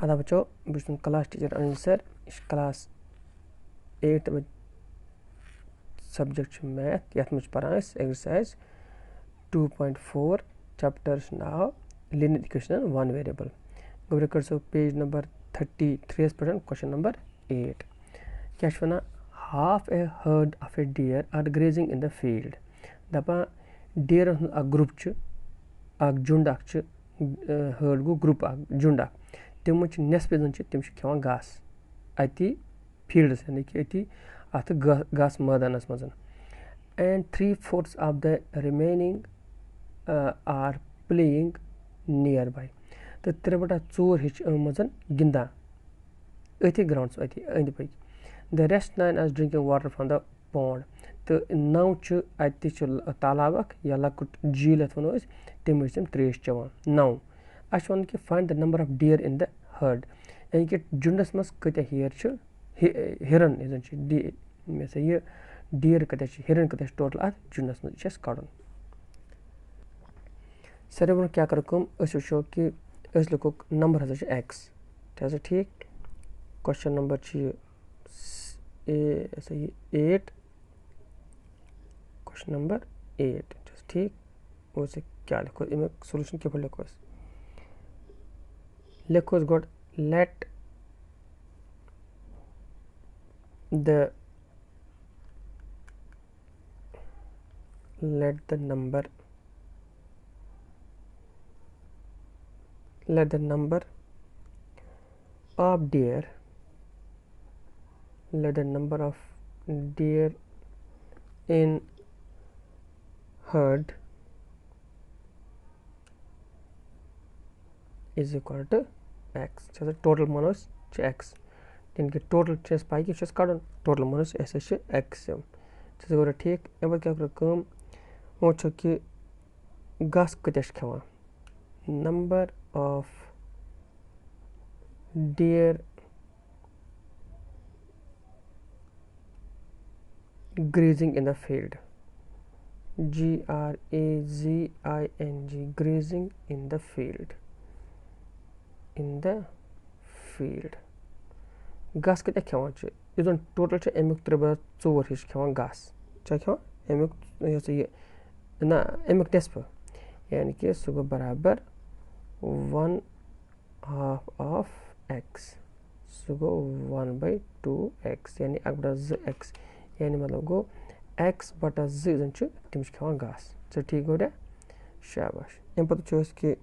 अदा बच्चों बस class teacher Anil sir class 8 subject math ये पान एक्सरसाइज 2.4 चैप्टर्स नाव लिनियर इक्वेशन वन वेरिएबल गोबर कर सो पेज नंबर 33 पे क्वेश्चन नंबर 8 क्या one half a herd of a deer are grazing in the field दपान डियर ग्रुप झुंड herd गो group झुंड तम नेसफ जन तम खेवान घास अति फील्डस यानी कि अति अत घास मैदानस मज and 3/4 of the remaining are playing near by तो 3/4 हिच मज गिंदा अथि ग्राउंड्स अथि अंद पक the rest 9 are drinking water from the pond तो 9 अत तालाब या लकुट झील वो तम त्रेश चवान 9 अस वन कि find the number of deer in the herd यानी कि झुंडस मज कत हियर हिरन ये डियर कत हिरन कत टोटल अत झुंडस मज कड़न सारे ब्रो क्या करो कम वो कि लिखो नंबर हसा एक्स ठीक क्वेश्चन नंबर 8 क्वेश्चन नंबर 8 ठीक वो क्या लिखो इमें सोल्यूशन क्या लिखो गोड let the number of deer in herd is equal to x total minus x इनके टोटल पाई कि कड़न टोटल मनोस x गो ठीक अम क्या कम वो कि घास कत खेवान number of deer grazing in the field GRAZING grazing in the field घास कत खेवान यह टोटल अमुक 3/4 हिच खेवान घास खेवान अमुक ना अमुक नेसफ यानी कि सह गो बराबर 1/2 ऑफ x सह गो 1/2x यानी 1/2x यानी मतलब गो x/2 जन तम खेवान घास ठीक गो रे शाबाश अम पे कि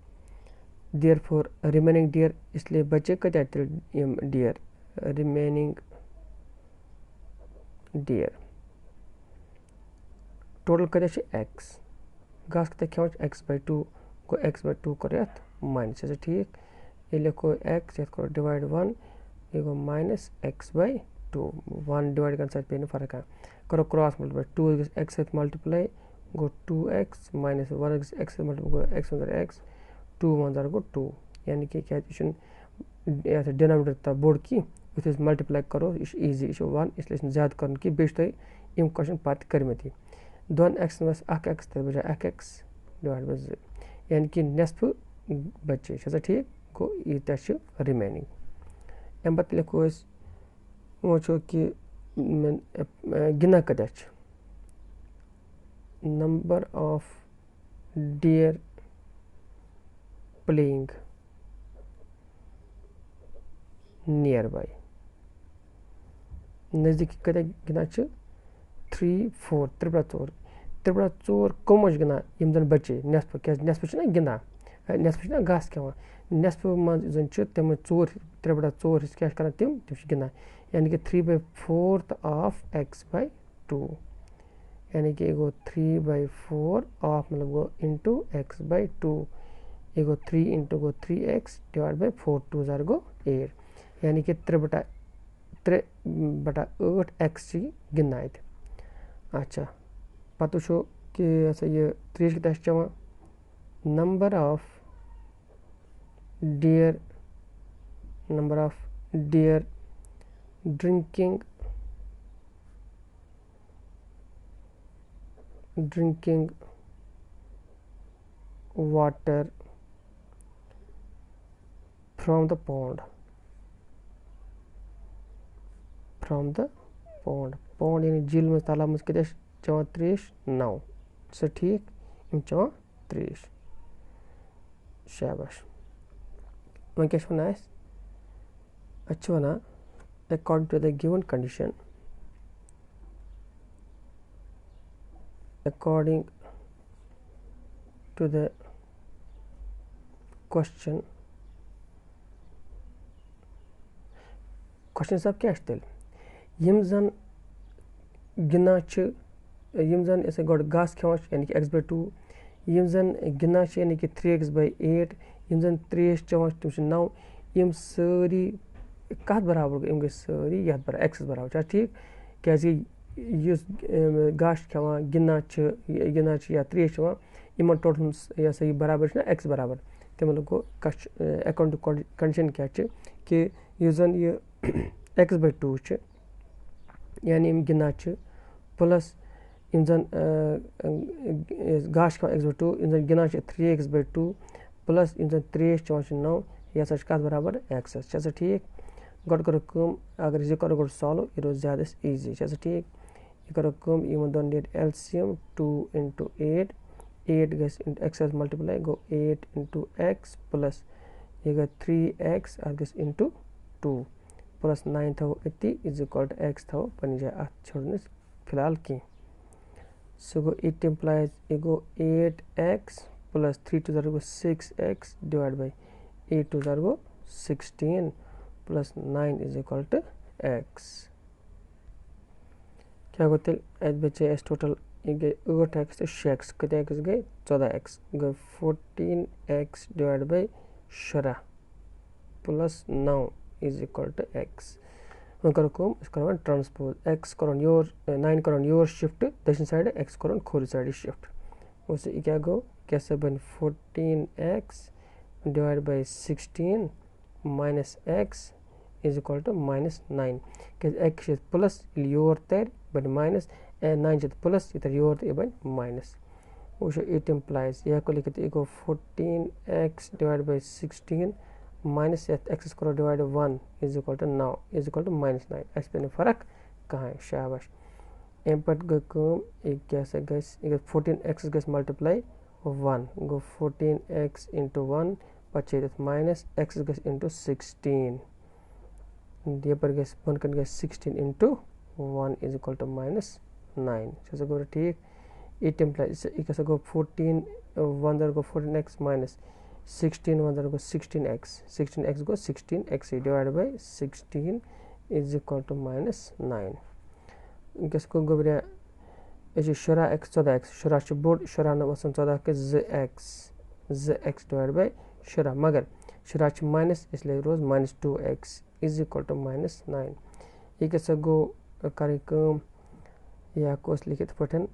डियर फॉर रिमेनिंग डियर इसलिए बचे कत डियर रिमेनिंग डियर टोटल कत एक्स घास कत खेवान x/2 गो x/2 कर माइनस ठीक ये लिखो x ये करो डिवाइड 1 ये गो माइनस x/2 1 डिवाइड कर पे फर्क करो क्रॉस मल्टीप्लाई 2 x मल्टीप्लाई गो 2x माइनस 1 x मल्टीप्लाई गो x x 2 1 गो 2 यानी कि क्या डिनोमिनेटर था बोर्ड की उस मल्टीप्लाई करो यह ईजी यह 1 इसलिए ज्यादा कर कि बेस तुम क्वेश्चन पे कर्मति 2x में 1x तो बजा 1x डिवाइड बाय 2 यानी कि नेसफ बचे ठीक गो यह रिमेनिंग अम पे लिखो वो कि गिना कत number of dear playing near bye नज़दीक कत गिना 3/4 3/4 कम गिना यम जन बचे नेसफ क्या नेसफ ना गिंदा नेसफ ना घास खेवान नेसफ मज जन तम 3/4 हिच क्या कर तम गिंदा यानी कि 3/4 ऑफ x/2 यानी कि गो 3/4 ऑफ मतलब गो इंटू x/2 ये गो 3 into go 3x divide by 4 2 गो 8 यानी कि 3/8 x गिंदा अच्छा पत वो कि यह त्रेश कत चवान number of deer drinking water from the pond from the pond pond यानी झील में तालाब में कत चवान त्रेश 9 सो ठीक यम चवान त्रेश शाबाश वह क्या वन अच्छे one according to the given condition according to the question सब क्या तेल यम जन गिना यम जन ऐसे गोड घास खेवान यानी कि x/2 यम जन गिना यानी कि 3x/8 यम जन त्रेश चवान तम 9 यम सारी कत बराबर यम गई सारी ये x बराबर ठीक क्या घास खेवान गिना या त्रेश चवान इन टोटल यह सही बराबर x बराबर तमिल गो अकॉर्डिंग टू कंडीशन क्या कि जन यह x/2 यानी गिना प्लस इन जन घास खेवान x/2 इन जन गिना 3x/2 प्लस इन जन त्रेश चवान 9 यह कत बराबर x ठीक गोड करो अगर यह करो गोड सॉल्व यह रोज ज़्यादा ईजी ठीक यह करो इन दोन डेट एलसीएम 2 into 8 गस x मल्टीप्लाई गो 8 into x प्लस यह गो 3x गस into 2 प्लस 9 थो अति इज इक्वल टू x थो पनी जाए अत छोड़ने फिलहाल की सो गो इट इम्प्लाइज यह गो 8x प्लस 3 टू ज़र गो 6x डिवाइड बाई 8 टू ज़र गो 16 plus 9 is equal to x क्या गो तेल बचे एस टोटल ये गए 8x तो 6x कत x गए 14x गए 14x divide by 16 plus 9 is equal to x वह करो ट्रांसपोज x करो योर 9 करो योर शिफ्ट दक्षिण साइड x करो खोरी साइड शिफ्ट उससे क्या गो कैसे बन 14x divide by 16 minus x is equal to minus 9 because x is plus your तर but minus and 9 is plus इधर योर तर बन minus वो it implies यह को लिखते हैं 14x divided by 16 minus x square divided by 1 is equal to now is equal to minus 9 x पे फर्क कहाँ है शाबाश एम पर गो एक कैसे गैस 14x गैस मल्टीप्लाई 1 गो 14x into 1 पचे minus x गैस into 16 ये पर गैस 1 कर gas 16 into 1 is equal to minus 9 जैसे गो ठीक इट इम्प्लाइज इक गो 14 1 दर गो 14x minus 16 1 दर गो 16x गो 16x divide by 16 is equal to minus 9 in case को गो बरे ये शुरा x 14x शुरा च बोर्ड शुरा न वसन 14 के z x डिवाइड बाय शुरा मगर शुरा च माइनस इसलिए रोज -2x is equal to minus 9 ये कैसे गो करें कम या कोस लिखित पठन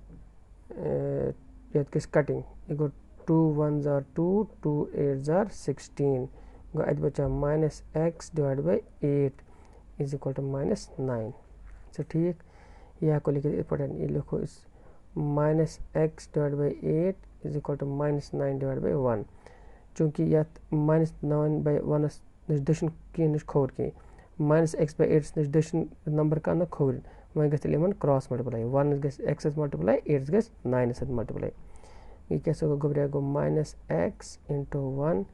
ये किस कटिंग ये गो 2 1s are 2 2 8s are 16 गो आज बचा -x divide by 8 is equal to minus 9 तो ठीक या को लिखित पठन ये लिखो इस -x divide by 8 is equal to -9 divide by 1 चूँकि यह -9 by 1 निर्देशन की निश खोर की -x/8 निर्देशन नंबर का न खोर वह गस इलेवन क्रॉस मल्टीप्लाई 1 गस x मल्टीप्लाई 8 गस 9 मल्टीप्लाई ये कैसे गो गबरे गो -x into 1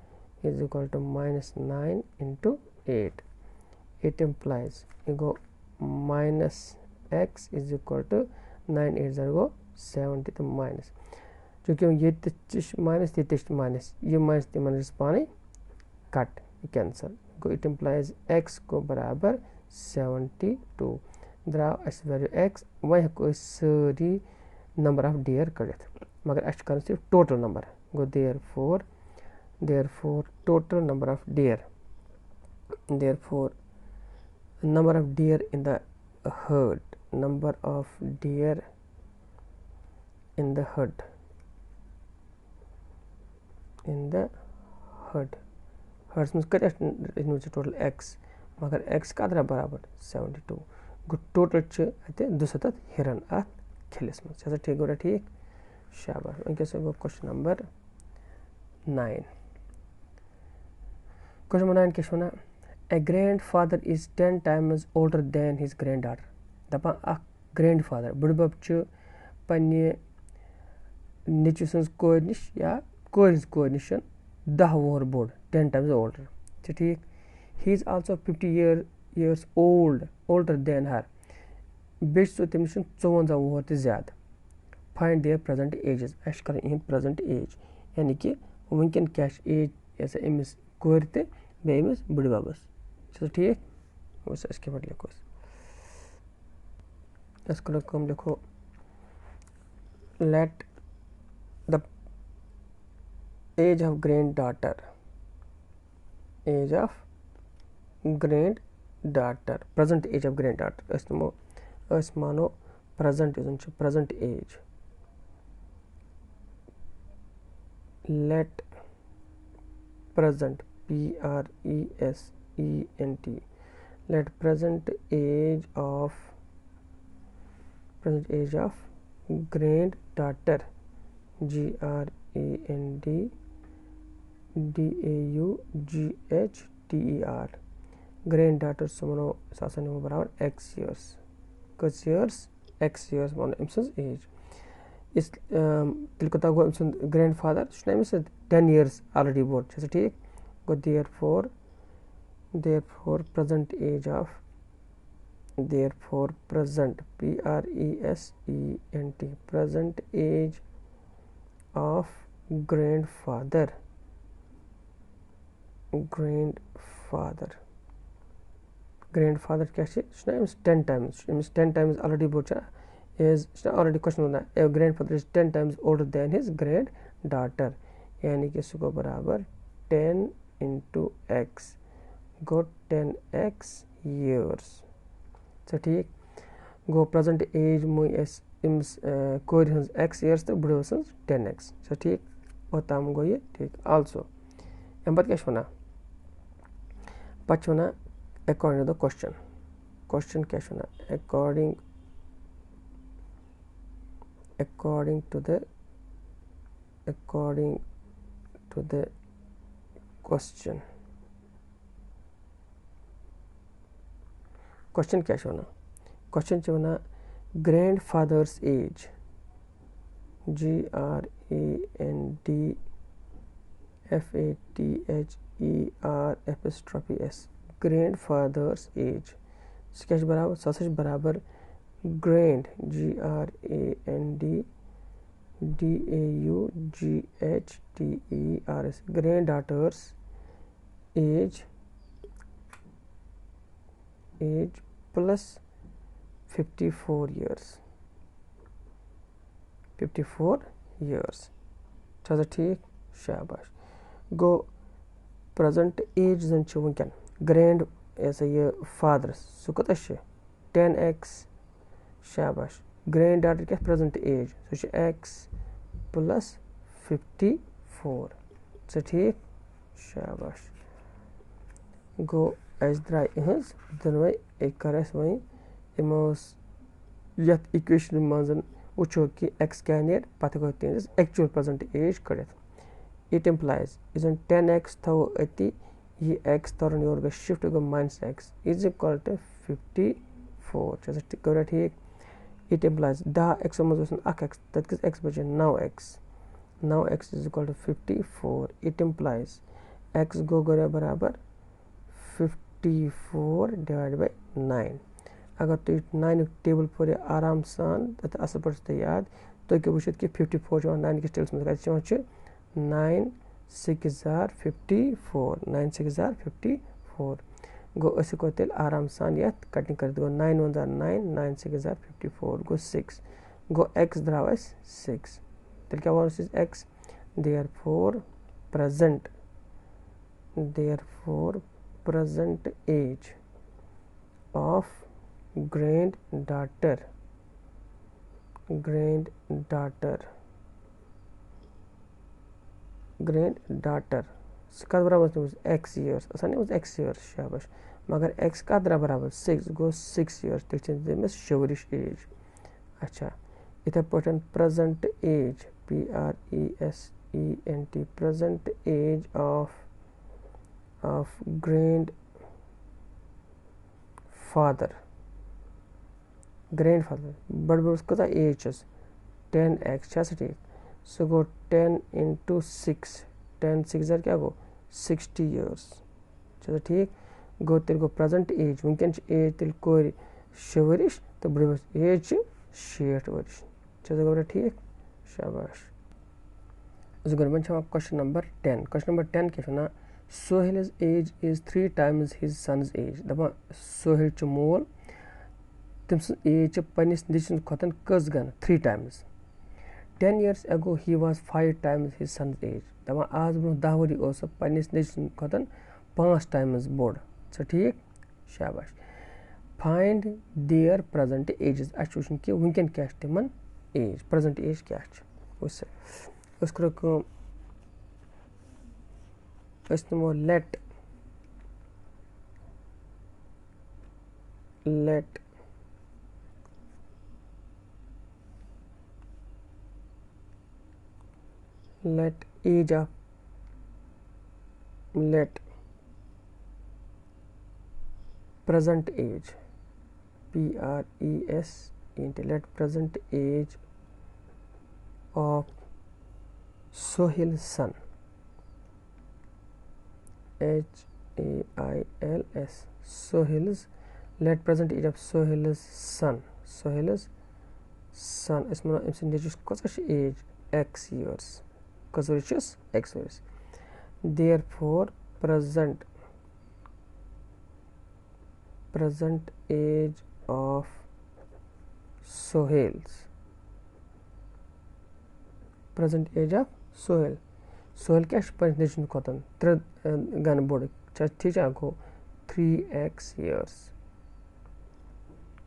is equal to -9 into 8 it implies you go -x is equal to 9 8 go 70 तो माइनस चूँकि ये माइनस ये माइनस पानी cut cancel go it implies x को बराबर 72 द्राव अस वैल्यू x वह को सारी नंबर ऑफ डियर कड़ित मगर अस कर सिर्फ total number go therefore total number of deer therefore number of deer in the herd number of deer in the herd herds में कत टोटल x मगर x का बराबर 72 गो टोटल अत 200 हिरन अत खिलिस में ठीक गो ठीक शाबाश वनकस गो क्वेश्चन नंबर 9 क्वेश्चन नंबर 9 क्या one A grandfather is 10 times older than his granddaughter. दपान अख grandfather बुढ़बब च पन्ने नेचु सन्स कोर निश या कोर हिंस कोर निश 10 वोहर बोड़ 10 times older. ठीक. He is also 50 years older than her. बेच तो तमिस 54 वोहर ते ज्यादा. Find their present ages. अश कर इन present age. यानी कि वंकन क्या एज ऐसा इमिस कोर ते बे इमिस बुढ़बबस. चलो ठीक. बस इसके बाद लिखो. इसको कम लिखो. Let the age of granddaughter. Age of granddaughter. Present age of granddaughter. अस मानो present is present age. Let present present. Let present age of granddaughter granddaughter. Granddaughter समनो Sasane वो बराबर x years. कुछ years x years मानो इम्सस age. इस तिलकता गो इम्सन grandfather शुना इम्सन 10 years already board. जैसे ठीक. गो therefore present age of present present age of grandfather क्या है 10 times 10 times already बोचा is already question होना. A grandfather is 10 times older than his granddaughter. यानी कि इसको बराबर 10 into x go 10x years. तो ठीक. गो present age मुई एस इम्स कोर हंस x years तो बुढ़ो हंस 10x. तो ठीक. और ताम गो ये ठीक. Also एम बात क्या होना पच होना according to the question क्या होना according to the question क्या होना question जो होना grandfather's age grandfather's grandfather's age sketch बराबर सच बराबर grand granddaughters granddaughter's age plus 54 years. चलो ठीक. शाबाश. गो present age जन च वंकन grand ऐसा ये father सुकत अश 10x. शाबाश. granddaughter क्या present age सो x plus 54. चलो ठीक. शाबाश. गो अस द्राय इहज दोनों एक करस वही इमोस यत इक्वेशन मंजन उछो कि x क्या नेर पता को तेज एक्चुअल present age कड़त. It implies isn't 10x थो अति ये x तरन योर का शिफ्ट को minus x is equal to 54. जैसे करा ठीक. It implies दा x समझो अक x तद किस x बचे now x is equal to 54. It implies x गो करे बराबर 54 divided by 9. अगर तो 9 टेबल पर आराम सान तथा असल पर से याद तो क्या बुझे कि 54 जो 9 के टेल्स में का चोंच 9 6 are 54 9 6 are 54. गो ऐसे को तेल आराम सान याद कटिंग कर दो 9 1 are 9 9 6 are 54 go 6 go x द्रावस 6 तेल क्या वाला is x therefore present age of granddaughter का बराबर x years असन was x years. शाबाश. मगर x का बराबर 6 गो 6 years तेल में शोरिश एज. अच्छा इथे Patan present age present age of father grand father बड़ बड़ कत एज 10x ठीक सो गो 10 × 6 10 6 क्या गो 60 years ठीक गो तेल गो प्रेजेंट एज वनकन एज तेल कोर 6 वरिश तो बुढ़स एज 60 वरिश गो ठीक शाबाश गुरबन क्वेश्चन नंबर 10 क्वेश्चन नंबर 10 क्या वन Sohail's age is 3 times his son's age दपान सोहेल मोल तम सज एज पन्निस निचन खोतन कस गन 3 times 10 years ago he was 5 times his son's age दपान आज ब्रो 10 वरी ओस पन्निस निचन खोतन 5 times बोड़ ठीक शाबाश फाइंड देयर प्रेजेंट एजेस अस वुचन कि वनकन क्या तिमन एज प्रेजेंट एज क्या उस करो नमो late age of let present age PRES into let present age of Sohail's son HAILS Sohail's let present age of Sohail's son इसमें कस age x years cos x years therefore present age of Sohail's present age of Sohail क्या निचन खोतन 3 gun बोड़ ठीक गो 3x years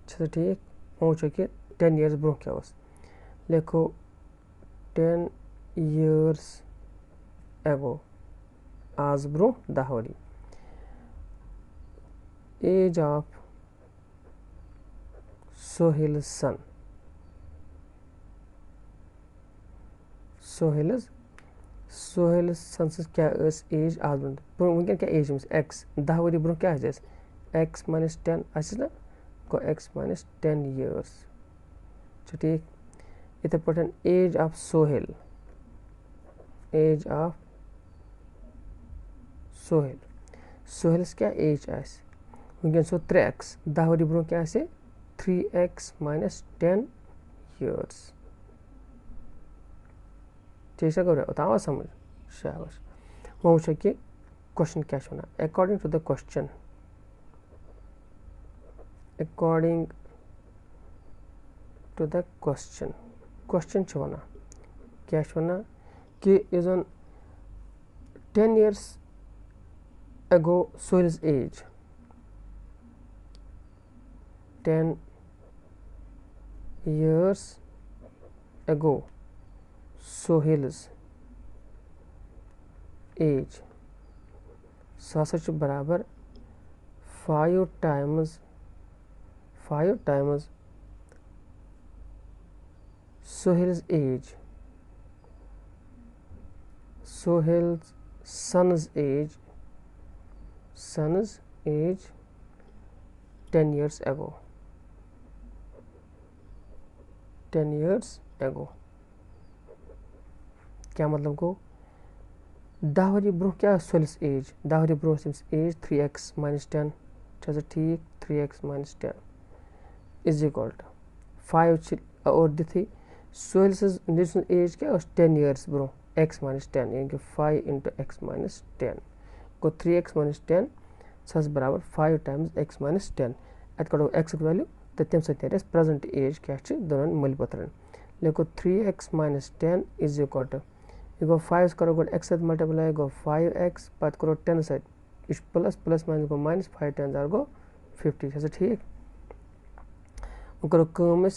ठीक वो कि 10 years bro क्या लिखो 10 years ago आज bro 10 worry age of Sohail's son Sohail's son क्या एज आज ब्रो वनकन क्या एज x 10 वरी ब्रो क्या x minus 10 ना गो x minus 10 years ठीक इथे Patan as of Sohail Sohail's क्या एज आस वनकन सो 3x 10 वरी ब्रो क्या 3x minus 10 years ठीक है गौरव उतावा समझ शाबाश वो वो कि क्वेश्चन क्या होना according to the question question वना क्या वना कि is on 10 years ago Sohail's age 10 years ago Sohail's age बराबर 5 times Sohail's age Sohail's son's age 10 years ago 10 years ago क्या मतलब को 10 वरी ब्रो क्या Sohail's एज 10 वरी ब्रो एज 3x minus 10 ठीक 3x minus 10 is equal to 5 और दिथी Sohail's एज क्या 10 years ब्रो x minus 10 यानी कि 5 into x minus 10 को 3x minus 10 बराबर 5 times x minus 10 अत कड़ो x वैल्यू तो तम सत प्रेजेंट एज क्या दोनों मिल पत्र लिखो 3x minus 10 is equal to गो 5 करो गो x मल्टीप्लाई गो 5x पत करो 10 सत प्लस प्लस माइनस गो माइनस 5 10 गो 50 ठीक करो कम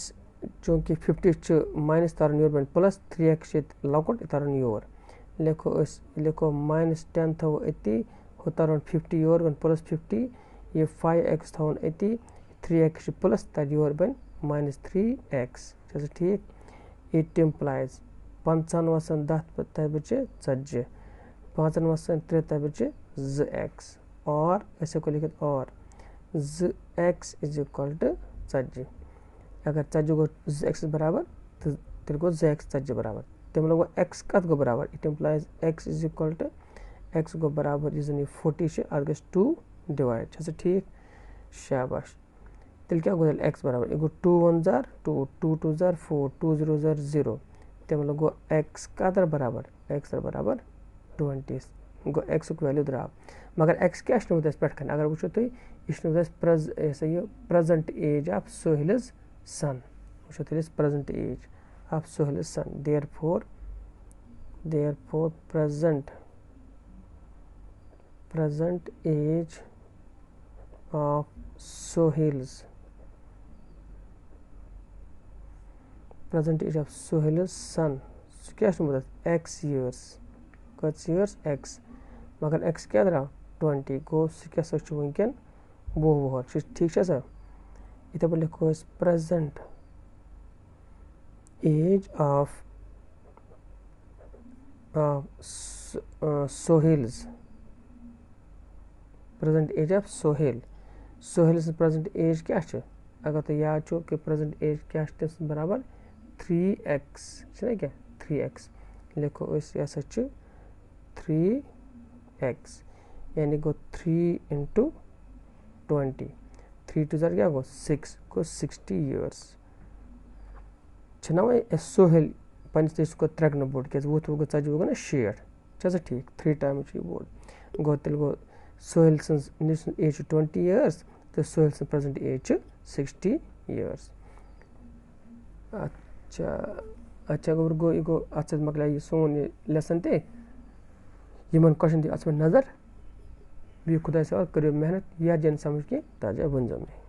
चूँकि 50 माइनस तारन योर बन प्लस 3x लकुट तारन योर लिखो माइनस 10 थो अति हो तारन 50 योर बन प्लस 50 ये 5x थवन अति 3x प्लस तर योर बन माइनस 3x ठीक इट इम्प्लाइज 5 वसन 10 तह बचे 40 5 वसन 3 तह बचे 2x और ऐसे को लिखित और 2x इज इक्वल टू 40 अगर 40 गो 2x बराबर तो तेल गो 2x 40 बराबर तम लोग x कत गो बराबर it implies x is equal to x गो बराबर इज 40 अत गो 2 डिवाइड ठीक शाबाश तेल क्या गो x बराबर यह गो 2 1 जार 2 2 2 जार 4 2 0 जार 0 तम लोग x कत बराबर x बराबर 20 गो x वैल्यू द्राव मगर x क्या पे अगर वो तुम यह present age of Sohail's son वो present age of Sohail's son therefore present age of Sohail's son क्या x years कत years x मगर x क्या द्राव 20 गो क्या वनकन 20 वोहर ठीक है इथे पे लिखो present age of Sohail's present age of Sohail's present age क्या अगर तो याद छो कि प्रेजेंट एज क्या बराबर 3x क्या 3x लिखो यह 3x यानी गो 3 इंटू 20 3 2 जार क्या गो 6 गो 60 years ना सोहेल पन्निस देश को त्रेगन बोर्ड क्या वो तो गो वो गो ना 60 ठीक 3 टाइम बोर्ड गो तेल गो सोहेल एज 20 years तो सोहेल प्रेजेंट एज 60 years अच्छा गो यह अत मकल सोन लेसन ते क्वेश्चन दी अत नजर भी खुदा से करो मेहनत यह जन समझ के ताजा बन जाए।